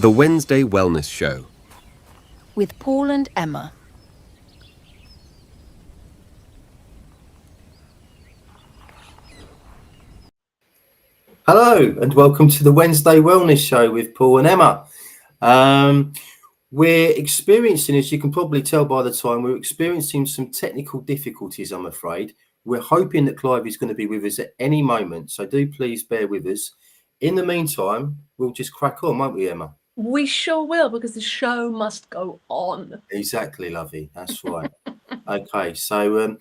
The Wednesday Wellness Show. With Paul and Emma. Hello and welcome to the Wednesday Wellness Show with Paul and Emma. We're experiencing, as you can probably tell by the time, we're experiencing some technical difficulties, I'm afraid. We're hoping that Clive is going to be with us at any moment, so do please bear with us. In the meantime, we'll just crack on, won't we, Emma? We sure will, because the show must go on. Exactly, lovey. That's right. Okay, so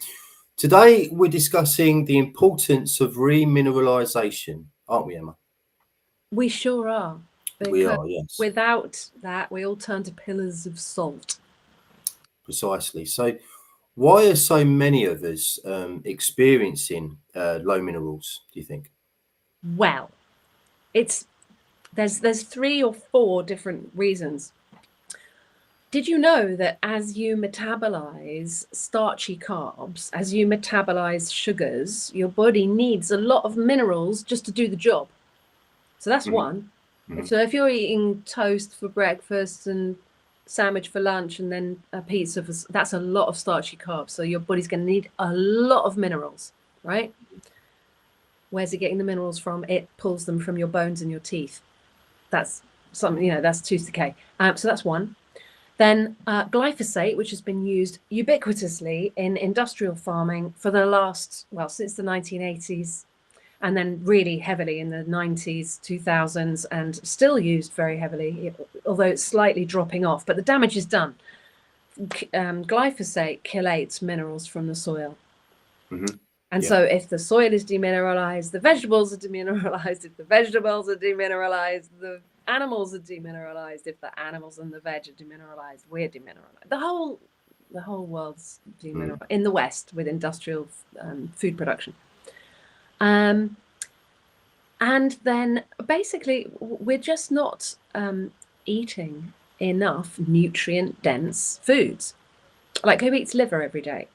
today we're discussing the importance of remineralisation, aren't we, Emma? We sure are. We are, yes. Without that, we all turn to pillars of salt. Precisely. So why are so many of us experiencing low minerals, do you think? Well, there's 3 or 4 different reasons. Did you know that as you metabolize starchy carbs, as you metabolize sugars, your body needs a lot of minerals just to do the job? So that's one. So if you're eating toast for breakfast and sandwich for lunch and then a pizza, that's a lot of starchy carbs. So your body's going to need a lot of minerals, right? Where's it getting the minerals from? It pulls them from your bones and your teeth. That's something, that's tooth decay. So that's one. Then glyphosate, which has been used ubiquitously in industrial farming for the last, since the 1980s, and then really heavily in the 90s, 2000s, and still used very heavily, although it's slightly dropping off, but the damage is done. Glyphosate chelates minerals from the soil. So if the soil is demineralized, the vegetables are demineralized. If the vegetables are demineralized, the animals are demineralized. If the animals and the veg are demineralized, we're demineralized. The whole world's demineralized in the West with industrial food production. And then basically we're just not eating enough nutrient dense foods. Like, who eats liver every day?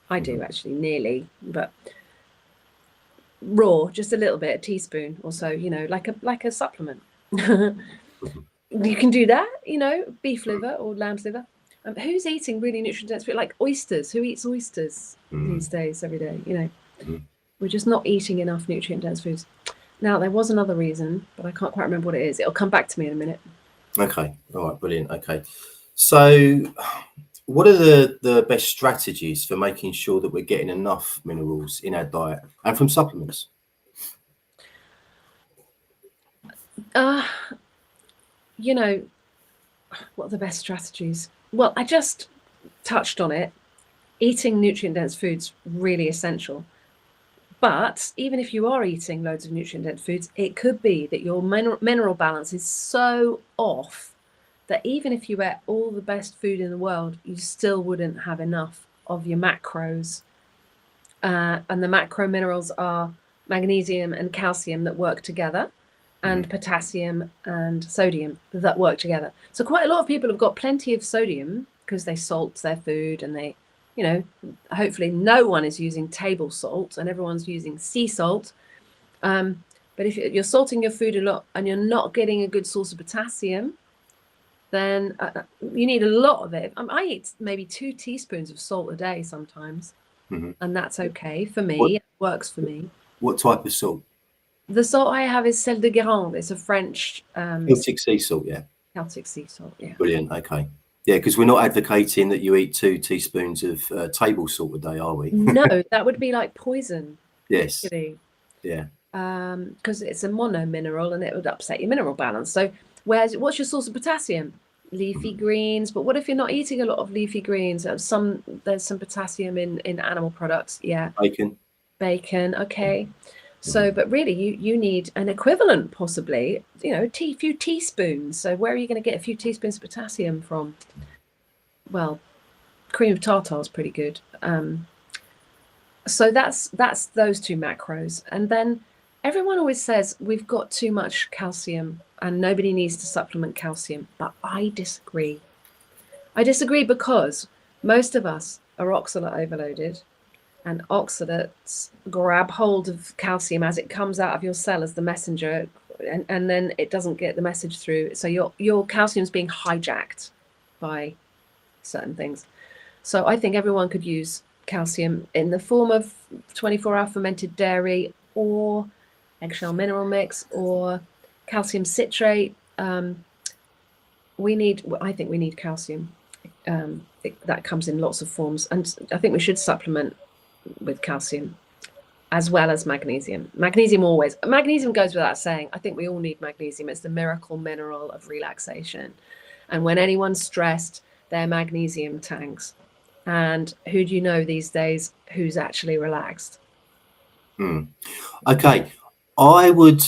I do, actually, nearly, but raw, just a little bit, a teaspoon or so, like a supplement. You can do that, beef liver or lamb's liver. Who's eating really nutrient dense food? Like oysters. Who eats oysters these days every day? We're just not eating enough nutrient dense foods. Now, there was another reason, but I can't quite remember what it is. It'll come back to me in a minute. Okay. All right. Brilliant. Okay. So what are the best strategies for making sure that we're getting enough minerals in our diet and from supplements? What are the best strategies? Well, I just touched on it. Eating nutrient dense foods really essential. But even if you are eating loads of nutrient-dense foods, it could be that your mineral balance is so off that even if you ate all the best food in the world, you still wouldn't have enough of your macros. And the macro minerals are magnesium and calcium that work together, and potassium and sodium that work together. So quite a lot of people have got plenty of sodium because they salt their food, and they hopefully no one is using table salt and everyone's using sea salt. But if you're salting your food a lot and you're not getting a good source of potassium, then you need a lot of it. I eat maybe 2 teaspoons of salt a day sometimes, and that's okay for me. It works for me. What type of salt? The salt I have is sel de Guérande. It's a French Celtic sea salt, yeah. Celtic sea salt, yeah. Brilliant. Okay. Yeah, because we're not advocating that you eat 2 teaspoons of table salt a day, are we? No, that would be like poison. Yes. Actually. Yeah. Because it's a monomineral and it would upset your mineral balance. So what's your source of potassium? Leafy greens. But what if you're not eating a lot of leafy greens? There's some potassium in animal products. Yeah. Bacon. Okay. So, but really, you need an equivalent, possibly, a few teaspoons. So where are you going to get a few teaspoons of potassium from? Well, cream of tartar is pretty good. So that's those 2 macros. And then everyone always says we've got too much calcium and nobody needs to supplement calcium. But I disagree. I disagree because most of us are oxalate overloaded. And oxalates grab hold of calcium as it comes out of your cell as the messenger, and then it doesn't get the message through. So your calcium's being hijacked by certain things. So I think everyone could use calcium in the form of 24-hour fermented dairy or eggshell mineral mix or calcium citrate. I think we need calcium. That comes in lots of forms, and I think we should supplement with calcium as well as magnesium. Magnesium goes without saying. I think we all need magnesium. It's the miracle mineral of relaxation. And when anyone's stressed, their magnesium tanks. And who do you know these days who's actually relaxed? Okay, I would,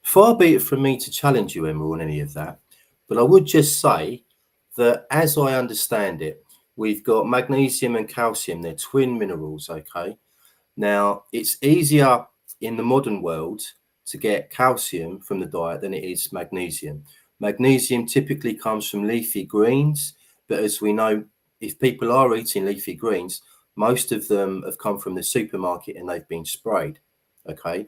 far be it from me to challenge you, Emma, on any of that, but I would just say that as I understand it, we've got magnesium and calcium, they're twin minerals, okay? Now, it's easier in the modern world to get calcium from the diet than it is magnesium. Magnesium typically comes from leafy greens, but as we know, if people are eating leafy greens, most of them have come from the supermarket and they've been sprayed, okay?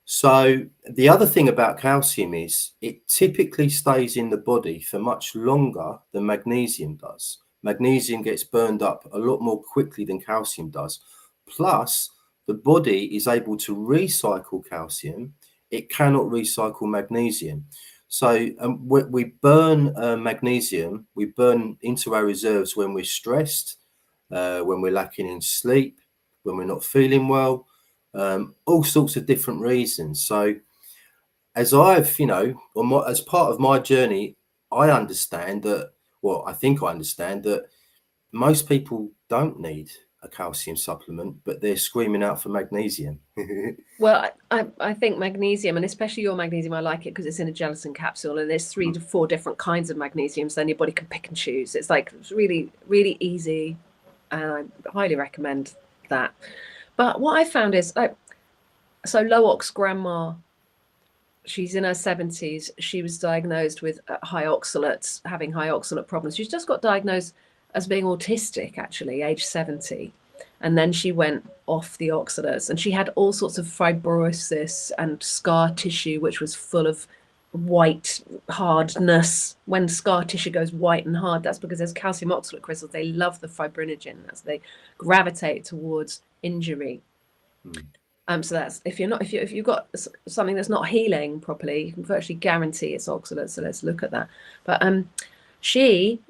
So the other thing about calcium is it typically stays in the body for much longer than magnesium does. Magnesium gets burned up a lot more quickly than calcium does. Plus, the body is able to recycle calcium. It cannot recycle magnesium. So we burn magnesium, we burn into our reserves when we're stressed, when we're lacking in sleep, when we're not feeling well, all sorts of different reasons. So as I've, as part of my journey, I understand that, well, I think I understand that most people don't need a calcium supplement, but they're screaming out for magnesium. Well, I think magnesium, and especially your magnesium, I like it because it's in a gelatin capsule and there's 3 to 4 different kinds of magnesium, so anybody can pick and choose. It's really, really easy, and I highly recommend that. But what I found is so Look's grandma, she's in her 70s. She was diagnosed with high oxalates, having high oxalate problems. She's just got diagnosed as being autistic, actually, age 70. And then she went off the oxalates, and she had all sorts of fibrosis and scar tissue, which was full of white hardness. When scar tissue goes white and hard, that's because there's calcium oxalate crystals. They love the fibrinogen, as they gravitate towards injury. So that's if you've got something that's not healing properly, you can virtually guarantee it's oxalate. So let's look at that. But she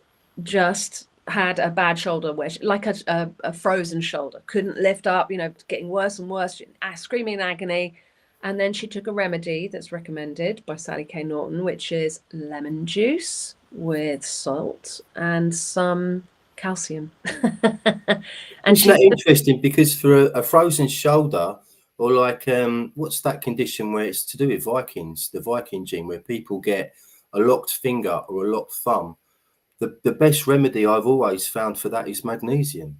just had a bad shoulder, where like a frozen shoulder, couldn't lift up, getting worse and worse, screaming in agony. And then she took a remedy that's recommended by Sally K. Norton, which is lemon juice with salt and some calcium. And Isn't that interesting? Because for a frozen shoulder, or like what's that condition where it's to do with Vikings, the Viking gene, where people get a locked finger or a locked thumb, the best remedy I've always found for that is magnesium.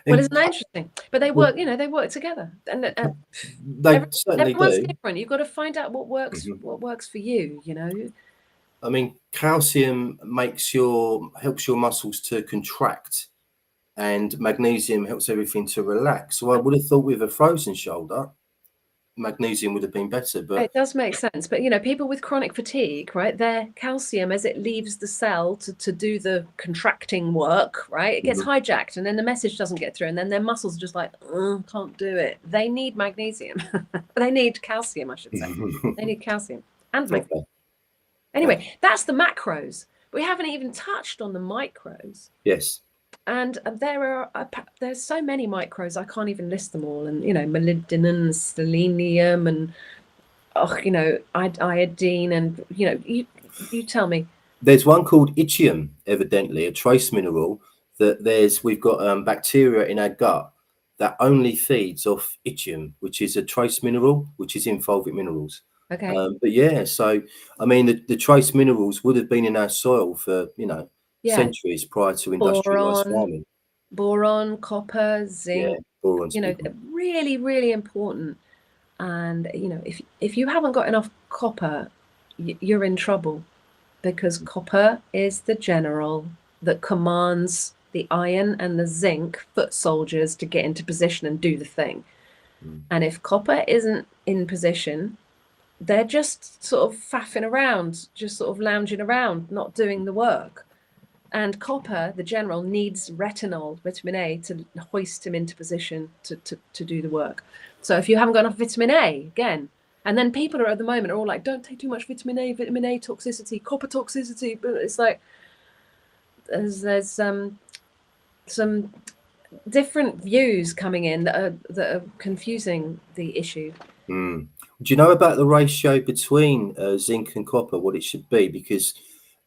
Well, isn't that interesting? But they work, they work together, and they certainly everyone's do. different. You've got to find out what works, what works for you. I mean, calcium helps your muscles to contract, and magnesium helps everything to relax. So I would have thought with a frozen shoulder, magnesium would have been better. But it does make sense. But people with chronic fatigue, right, their calcium, as it leaves the cell to do the contracting work, right, it gets hijacked, and then the message doesn't get through, and then their muscles are just like, can't do it. They need magnesium. They need calcium, I should say. They need calcium and magnesium. Anyway, that's the macros. We haven't even touched on the micros. Yes. And there's so many micros, I can't even list them all. And molybdenum, selenium, and iodine, and you tell me. There's one called yttrium, evidently a trace mineral that we've got bacteria in our gut that only feeds off yttrium, which is a trace mineral, which is in fulvic minerals. Okay. But yeah, so I mean the trace minerals would have been in our soil for centuries prior to industrialized farming. Boron, copper, zinc, boron's really, really important. And if you haven't got enough copper, you're in trouble, because copper is the general that commands the iron and the zinc foot soldiers to get into position and do the thing. And if copper isn't in position, they're just sort of faffing around, just sort of lounging around, not doing the work. And copper, the general, needs retinol, vitamin A, to hoist him into position to do the work. So if you haven't got enough vitamin A, again, and then people are at the moment are all like, don't take too much vitamin A toxicity, copper toxicity. But it's like there's some different views coming in that are confusing the issue. Do you know about the ratio between zinc and copper, what it should be? Because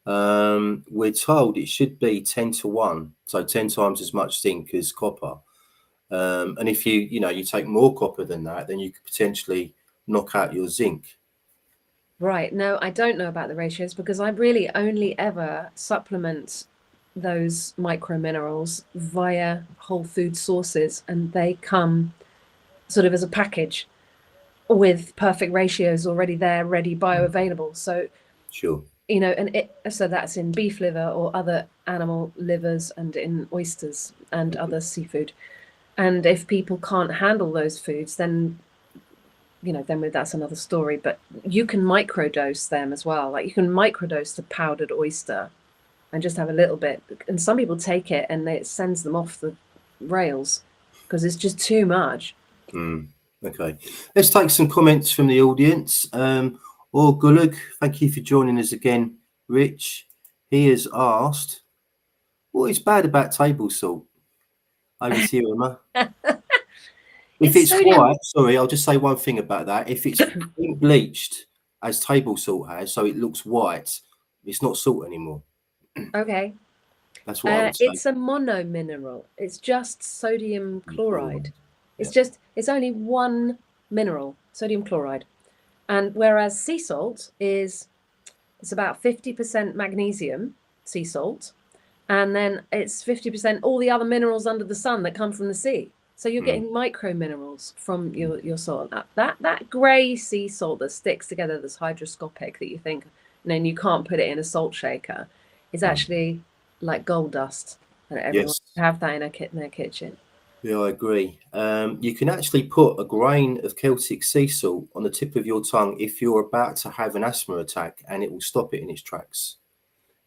we're told it should be 10-1, so 10 times as much zinc as copper. And if you take more copper than that, then you could potentially knock out your zinc. Right. No, I don't know about the ratios because I really only ever supplement those micro minerals via whole food sources, and they come sort of as a package with perfect ratios already there, ready, bioavailable. So, Sure. so that's in beef liver or other animal livers and in oysters and other seafood. And if people can't handle those foods, then that's another story. But you can microdose them as well. Like you can microdose the powdered oyster and just have a little bit. And some people take it and it sends them off the rails because it's just too much. Okay, let's take some comments from the audience. Or Gulag, thank you for joining us again, Rich. He has asked, what is bad about table salt? Over to you, Emma. If it's white, sorry, I'll just say one thing about that. If it's bleached as table salt has, so it looks white, it's not salt anymore. Okay. That's what I would say. It's a monomineral. It's just sodium chloride. It's only one mineral, sodium chloride. And whereas sea salt it's about 50% magnesium, sea salt, and then it's 50% all the other minerals under the sun that come from the sea. So you're getting micro minerals from your salt. That grey sea salt that sticks together, that's hygroscopic, that you think, and then you can't put it in a salt shaker, is actually like gold dust, and everyone should have that in their kitchen. Yeah, I agree. You can actually put a grain of Celtic sea salt on the tip of your tongue if you're about to have an asthma attack, and it will stop it in its tracks.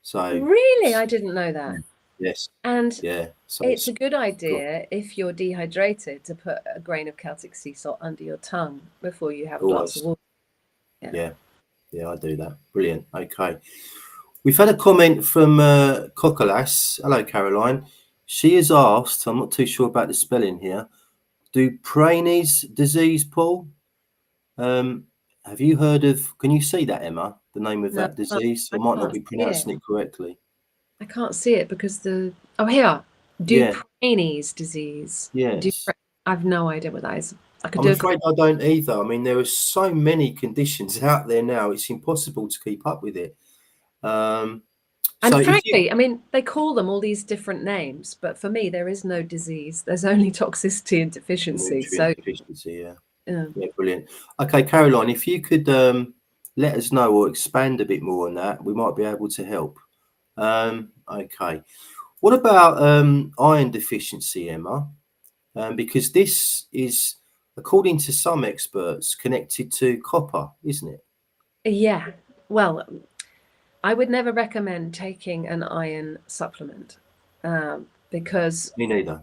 So really, I didn't know that. Yes. And yeah, so it's a good idea if you're dehydrated to put a grain of Celtic sea salt under your tongue before you have a glass of water. Yeah, I do that. Brilliant. Okay. We've had a comment from Cocolas. Hello, Caroline. She has asked, I'm not too sure about the spelling here, do Praini's disease, Paul? Have you heard of, can you see that, Emma, the name of that disease? I might not be pronouncing it correctly. I can't see it because here, Dupraney's disease. Yes. I've no idea what that is. I'm afraid I don't either. I mean, there are so many conditions out there now, it's impossible to keep up with it. And frankly, I mean, they call them all these different names, but for me, there is no disease. There's only toxicity and deficiency. Deficiency, yeah, brilliant. Okay, Caroline, if you could let us know or expand a bit more on that, we might be able to help. Okay, what about iron deficiency, Emma? Because this is, according to some experts, connected to copper, isn't it? Yeah, well, I would never recommend taking an iron supplement because me neither.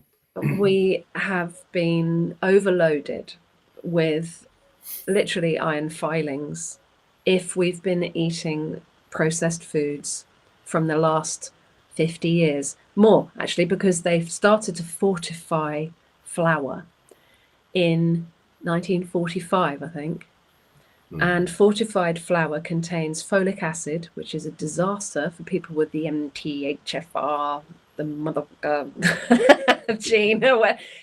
We have been overloaded with literally iron filings if we've been eating processed foods from the last 50 years. More, actually, because they've started to fortify flour in 1945, I think. And fortified flour contains folic acid, which is a disaster for people with the MTHFR, the mother gene.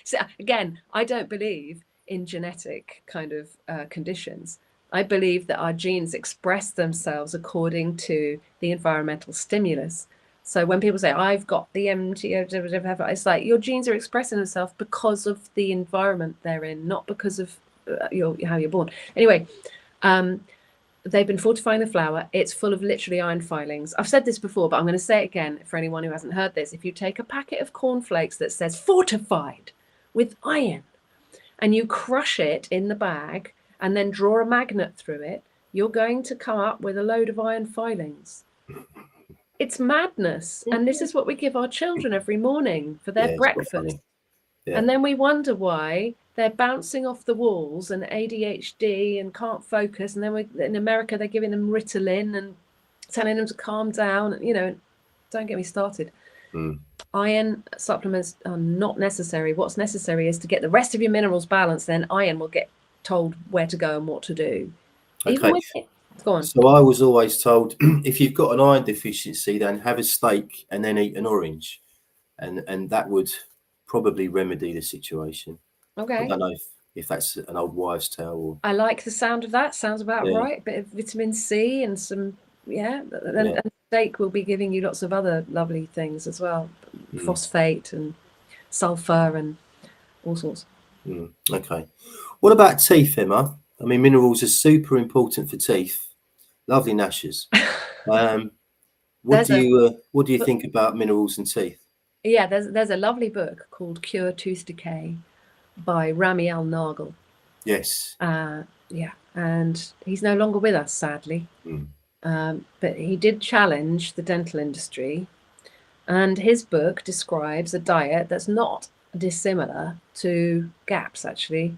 So again, I don't believe in genetic kind of conditions. I believe that our genes express themselves according to the environmental stimulus. So when people say, I've got the MTHFR, it's like your genes are expressing themselves because of the environment they're in, not because of how you're born. Anyway, they've been fortifying the flour. It's full of literally iron filings. I've said this before, but I'm going to say it again for anyone who hasn't heard this. If you take a packet of cornflakes that says fortified with iron and you crush it in the bag and then draw a magnet through it, you're going to come up with a load of iron filings. It's madness. And this is what we give our children every morning for their Yeah, it's not breakfast. funny. Yeah. And then we wonder why they're bouncing off the walls and ADHD and can't focus. And then in America, they're giving them Ritalin and telling them to calm down. You know, don't get me started. Iron supplements are not necessary. What's necessary is to get the rest of your minerals balanced. Then iron will get told where to go and what to do. Okay. Go on. So I was always told if you've got an iron deficiency, then have a steak and then eat an orange, and that would probably remedy the situation. Okay. I don't know if that's an old wives' tale. Or... I like the sound of that. Sounds about right. A bit of vitamin C and some, and steak will be giving you lots of other lovely things as well. Phosphate and sulfur and all sorts. Okay. What about teeth, Emma? I mean, minerals are super important for teeth. Lovely gnashers. What do you think about minerals and teeth? Yeah, there's a lovely book called Cure Tooth Decay by Rami Al-Nagel. Yes. And he's no longer with us, sadly. But he did challenge the dental industry, and his book describes a diet that's not dissimilar to GAPS, actually.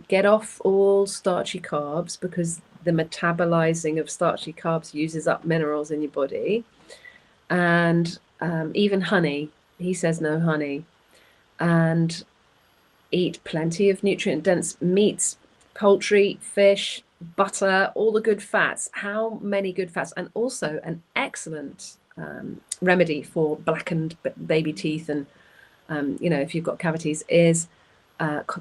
Get off all starchy carbs because the metabolizing of starchy carbs uses up minerals in your body, and even honey. He says no honey, and eat plenty of nutrient-dense meats, poultry, fish, butter, all the good fats. How many good fats? And also an excellent remedy for blackened baby teeth and if you've got cavities is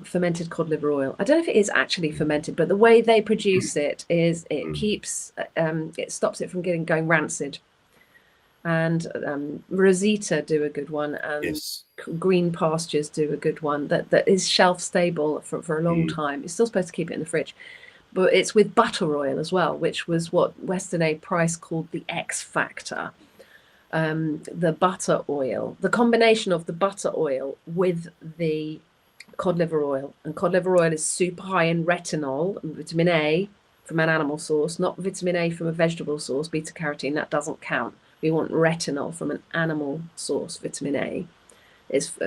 fermented cod liver oil. I don't know if it is actually fermented, but the way they produce it is it keeps it stops it from going rancid. And Rosita do a good one, and Green Pastures do a good one that is shelf stable for a long time. You're still supposed to keep it in the fridge, but it's with butter oil as well, which was what Weston A. Price called the X factor. The butter oil, the combination of the butter oil with the cod liver oil, and cod liver oil is super high in retinol and vitamin A from an animal source, not vitamin A from a vegetable source, beta carotene, that doesn't count. We want retinol from an animal source, vitamin A.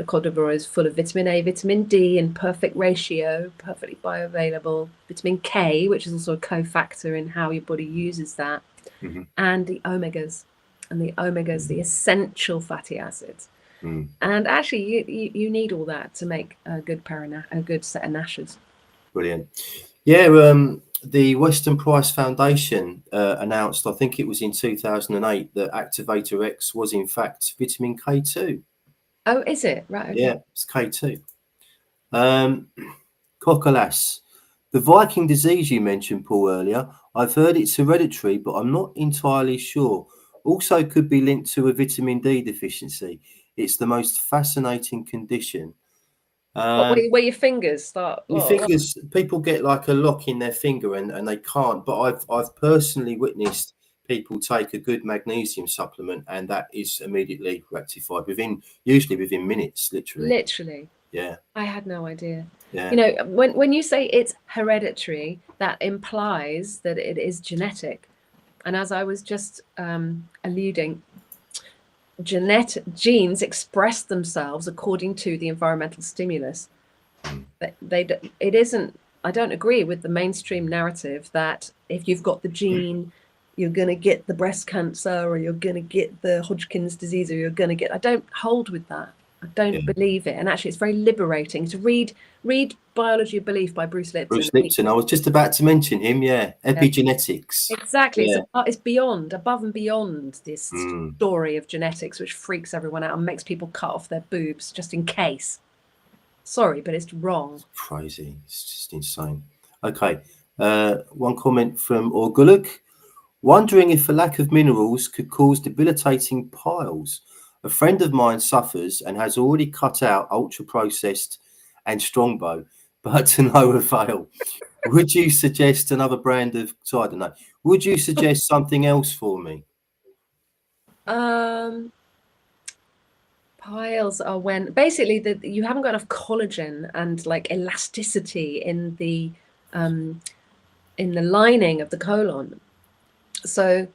Cod liver oil is full of vitamin A, vitamin D in perfect ratio, perfectly bioavailable, vitamin K, which is also a cofactor in how your body uses that, and the omegas. And the omegas, the essential fatty acids. And actually, you need all that to make a good set of gnashers. Brilliant. Yeah, the Western Price Foundation announced, I think it was in 2008, that Activator X was in fact vitamin K2. Oh, is it? Right. Okay. Yeah, it's K2. Cocolas. The Viking disease you mentioned, Paul, earlier, I've heard it's hereditary, but I'm not entirely sure. Also could be linked to a vitamin D deficiency. It's the most fascinating condition. Where your fingers start. People get like a lock in their finger and they can't. But I've personally witnessed people take a good magnesium supplement and that is immediately rectified usually within minutes, literally. Literally. Yeah. I had no idea. Yeah. When you say it's hereditary, that implies that it is genetic. And as I was just alluding, genes express themselves according to the environmental stimulus. It isn't. I don't agree with the mainstream narrative that if you've got the gene, you're going to get the breast cancer, or you're going to get the Hodgkin's disease, or you're going to get. I don't hold with that. I don't believe it. And actually, it's very liberating to read Biology of Belief by Bruce Lipton. Bruce Lipton. I was just about to mention him. Yeah, epigenetics. Exactly. Yeah. It's above and beyond this story of genetics, which freaks everyone out and makes people cut off their boobs just in case. Sorry, but it's wrong. It's crazy. It's just insane. Okay. One comment from Orguluk. Wondering if a lack of minerals could cause debilitating piles. A friend of mine suffers and has already cut out ultra-processed and strongbow, but to no avail. Would you suggest another brand of, so I don't know, would you suggest something else for me? Piles are when basically you haven't got enough collagen and like elasticity in the in the lining of the colon. So,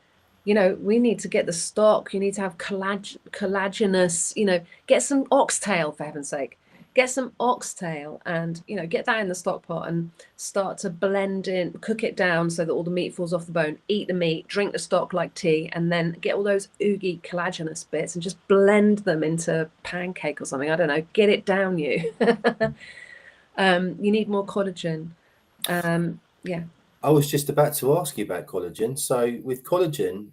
you know, we need to get the stock. You need to have collagenous, you know, get some oxtail, for heaven's sake. Get some oxtail and, you know, get that in the stock pot and start to blend in, cook it down so that all the meat falls off the bone. Eat the meat, drink the stock like tea, and then get all those oogy collagenous bits and just blend them into pancake or something. I don't know. Get it down, you. You need more collagen. Yeah. I was just about to ask you about collagen. So with collagen,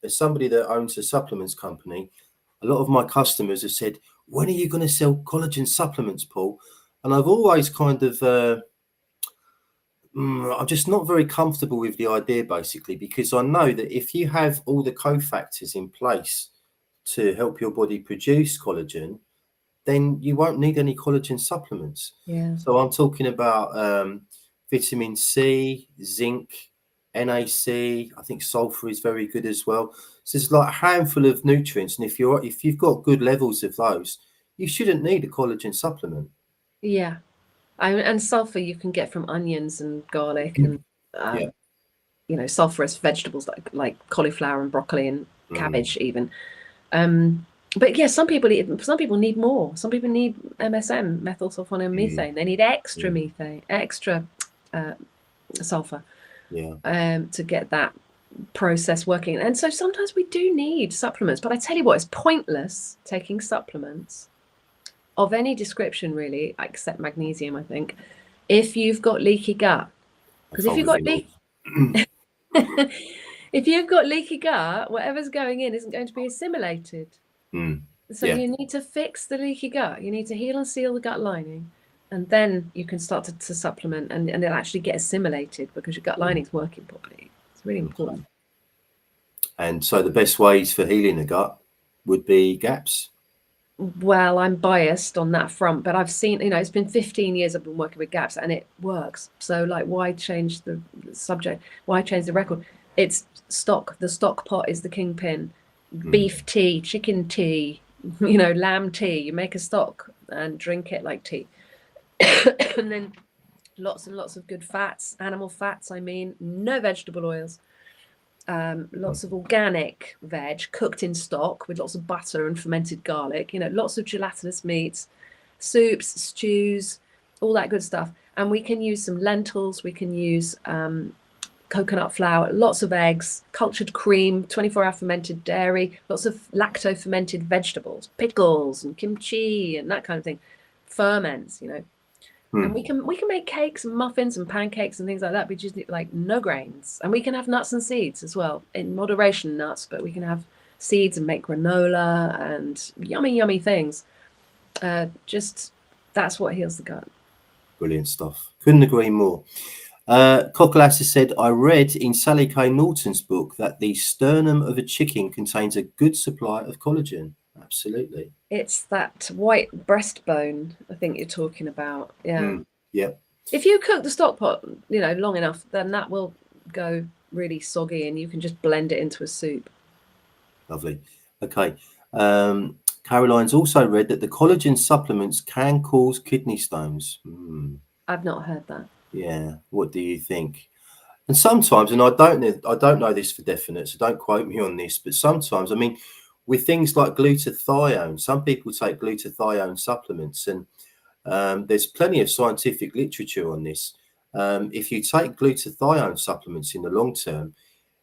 as somebody that owns a supplements company, a lot of my customers have said, when are you going to sell collagen supplements, Paul? And I've always kind of, I'm just not very comfortable with the idea, basically, because I know that if you have all the cofactors in place to help your body produce collagen, then you won't need any collagen supplements. Yeah. So I'm talking about vitamin C, zinc, NAC. I think sulfur is very good as well. So it's like a handful of nutrients, and if you've got good levels of those, you shouldn't need a collagen supplement. Yeah. And sulfur you can get from onions and garlic and Yeah. you know, sulfurous vegetables like cauliflower and broccoli and cabbage even. But yeah, some people need more. Some people need MSM, methyl sulfonomethane. They need extra methane, extra sulfur, to get that process working. And so sometimes we do need supplements. But I tell you what, it's pointless taking supplements of any description, really, except magnesium, I think, if you've got leaky gut. Because if you've got if you've got leaky gut, whatever's going in isn't going to be assimilated. So you need to fix the leaky gut. You need to heal and seal the gut lining, and then you can start to supplement, and it'll actually get assimilated because your gut lining's working properly. It's really important. And so the best ways for healing the gut would be GAPS. Well, I'm biased on that front, but I've seen, you know, it's been 15 years I've been working with GAPS and it works. So like, why change the subject? Why change the record? It's stock. The stock pot is the kingpin. Beef tea, chicken tea, you know, lamb tea. You make a stock and drink it like tea. And then lots and lots of good fats, animal fats, I mean, no vegetable oils. Lots of organic veg cooked in stock with lots of butter and fermented garlic, you know, lots of gelatinous meats, soups, stews, all that good stuff. And we can use some lentils, we can use coconut flour, lots of eggs, cultured cream, 24-hour fermented dairy, lots of lacto-fermented vegetables, pickles and kimchi and that kind of thing, ferments, you know. And we can make cakes and muffins and pancakes and things like that. We just need like no grains, and we can have nuts and seeds as well, in moderation nuts, but we can have seeds and make granola and yummy things. Just that's what heals the gut. Brilliant stuff. Couldn't agree more. Cockelass has said, I read in Sally K. Norton's book that the sternum of a chicken contains a good supply of collagen. Absolutely. It's that white breastbone, I think you're talking about. Yeah. Yeah. If you cook the stock pot, you know, long enough, then that will go really soggy and you can just blend it into a soup. Lovely. Okay. Caroline's also read that the collagen supplements can cause kidney stones. I've not heard that. Yeah. What do you think? And sometimes, and I don't know this for definite, so don't quote me on this, but sometimes, I mean, with things like glutathione, some people take glutathione supplements, and there's plenty of scientific literature on this. If you take glutathione supplements in the long term,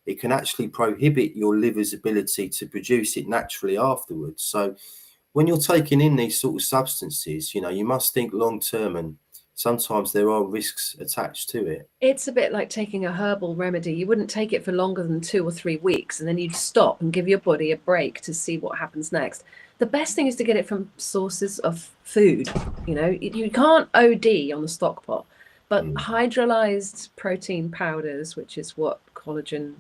it can actually prohibit your liver's ability to produce it naturally afterwards. So when you're taking in these sort of substances, you know, you must think long term, and sometimes there are risks attached to it. It's a bit like taking a herbal remedy. You wouldn't take it for longer than 2 or 3 weeks, and then you'd stop and give your body a break to see what happens next. The best thing is to get it from sources of food. You know, you can't OD on the stock pot, but hydrolyzed protein powders, which is what collagen,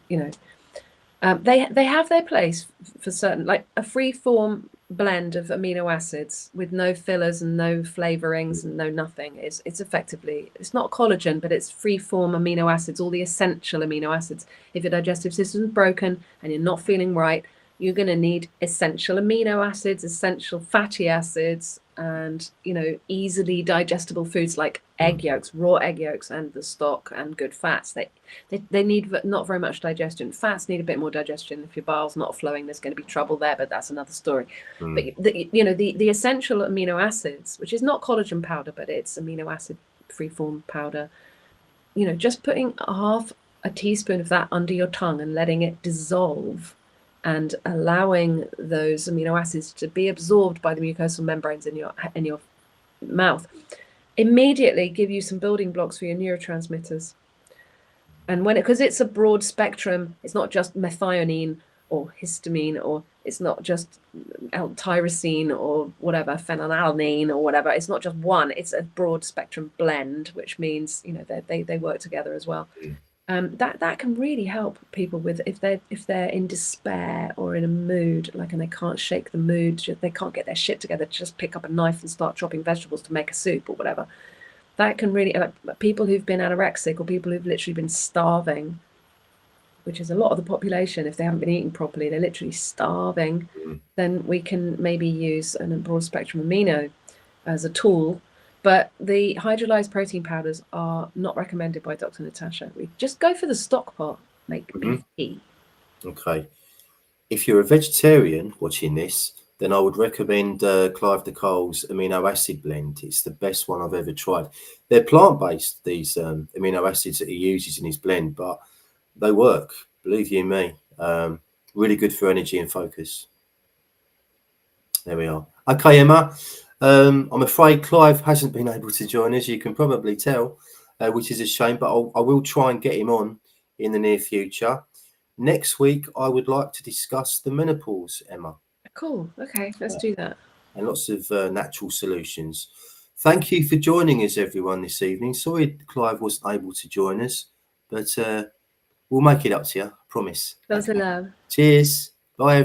you know, they have their place for certain, like a free form blend of amino acids with no fillers and no flavorings and no nothing. It's effectively, it's not collagen, but it's free form amino acids, all the essential amino acids. If your digestive system's broken and you're not feeling right, you're going to need essential amino acids, essential fatty acids, and, you know, easily digestible foods like egg yolks, raw egg yolks, and the stock, and good fats. They need not very much digestion. Fats need a bit more digestion. If your bile's not flowing, there's going to be trouble there, but that's another story. But the essential amino acids, which is not collagen powder, but it's amino acid free form powder, you know, just putting half a teaspoon of that under your tongue and letting it dissolve and allowing those amino acids to be absorbed by the mucosal membranes in your mouth immediately give you some building blocks for your neurotransmitters. And because it's a broad spectrum, it's not just methionine or histamine, or it's not just L-tyrosine or whatever, phenylalanine or whatever. It's not just one, it's a broad spectrum blend, which means, you know, they work together as well. That can really help people with if they're in despair or in a mood, like, and they can't shake the mood, they can't get their shit together to just pick up a knife and start chopping vegetables to make a soup or whatever. That can really, people who've been anorexic or people who've literally been starving, which is a lot of the population, if they haven't been eating properly, they're literally starving, then we can maybe use a broad spectrum amino as a tool. But the hydrolyzed protein powders are not recommended by Dr. Natasha. We just go for the stock pot, make beef. Okay. If you're a vegetarian watching this, then I would recommend Clive De Carle's amino acid blend. It's the best one I've ever tried. They're plant-based, these amino acids that he uses in his blend, but they work, believe you me. Really good for energy and focus. There we are. Okay, Emma. I'm afraid Clive hasn't been able to join us, you can probably tell, which is a shame, but I will try and get him on in the near future. Next week, I would like to discuss the menopause, Emma. Cool. Okay, let's do that. And lots of natural solutions. Thank you for joining us, everyone, this evening. Sorry Clive wasn't able to join us, but we'll make it up to you, I promise. Lots of love. Cheers. Bye, everyone.